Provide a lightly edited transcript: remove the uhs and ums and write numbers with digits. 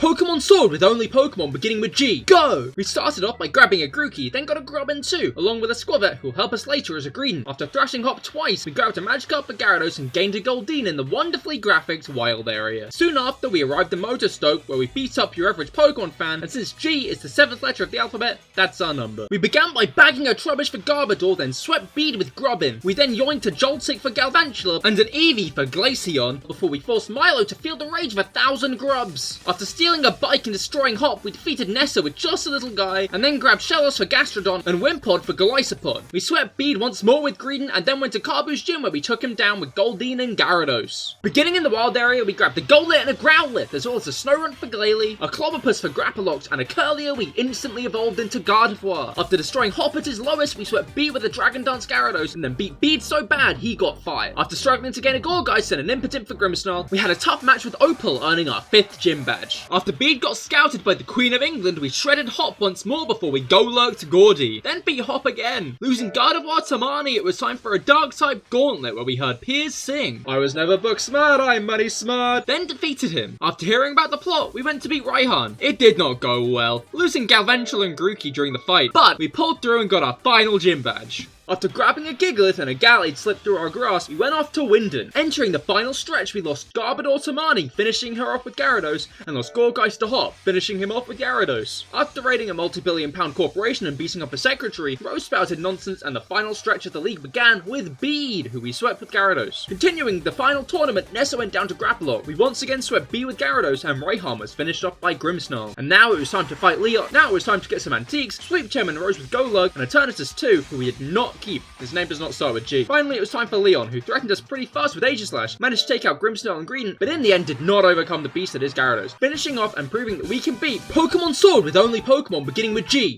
Pokemon Sword with only Pokemon beginning with G. Go! We started off by grabbing a Grookey, then got a Grubbin too, along with a Squirvet who'll help us later as a Greedent. After thrashing Hop twice, we grabbed a Magikarp for Gyarados and gained a Goldeen in the wonderfully graphics wild area. Soon after, we arrived in Motostoke, where we beat up your average Pokemon fan, and since G is the 7th letter of the alphabet, that's our number. We began by bagging a Trubbish for Garbodor, then swept Bead with Grubbin. We then yoinked a Joltik for Galvantula and an Eevee for Glaceon, before we forced Milo to feel the rage of 1,000 Grubs. After stealing a bike and destroying Hop, we defeated Nessa with just a little guy, and then grabbed Shellos for Gastrodon and Wimpod for Golisopod. We swept Bead once more with Greedent, and then went to Carbu's gym where we took him down with Goldeen and Gyarados. Beginning in the wild area, we grabbed a Golett and a Growlithe, as well as a Snorunt for Glalie, a Clobbopus for Grappaloct, and a Curlier we instantly evolved into Gardevoir. After destroying Hop at his lowest, we swept Bead with a Dragon Dance Gyarados, and then beat Bead so bad he got fired. After struggling to gain a Gourgeist and an Impotent for Grimmsnarl, we had a tough match with Opal, earning our 5th gym badge. After Bead got scouted by the Queen of England, we shredded Hop once more before we go-lurked Gordy, then beat Hop again. Losing Gardevoir to Marnie, it was time for a Dark-type Gauntlet where we heard Piers sing, "I was never book smart, I'm money smart," then defeated him. After hearing about the plot, we went to beat Raihan. It did not go well, losing Galvantula and Grookey during the fight, but we pulled through and got our final gym badge. After grabbing a Gigalith and a Gallade slipped through our grass, we went off to Winden. Entering the final stretch, we lost Garbodor to Marnie, finishing her off with Gyarados, and lost Gourgeist to Hop, finishing him off with Gyarados. After raiding a multi-billion-pound corporation and beating up a secretary, Rose spouted nonsense, and the final stretch of the league began with Bead, who we swept with Gyarados. Continuing the final tournament, Nessa went down to Grapploct. We once again swept Bead with Gyarados, and Raihan was finished off by Grimmsnarl. And now it was time to fight Leon. Now it was time to get some antiques, sweep Chairman Rose with Golurk, and Eternatus too, who we did not keep. His name does not start with G. Finally, it was time for Leon, who threatened us pretty fast with Aegislash, managed to take out Grimmsnarl and Greedent, but in the end did not overcome the beast that is Gyarados, finishing off and proving that we can beat Pokemon Sword with only Pokemon beginning with G.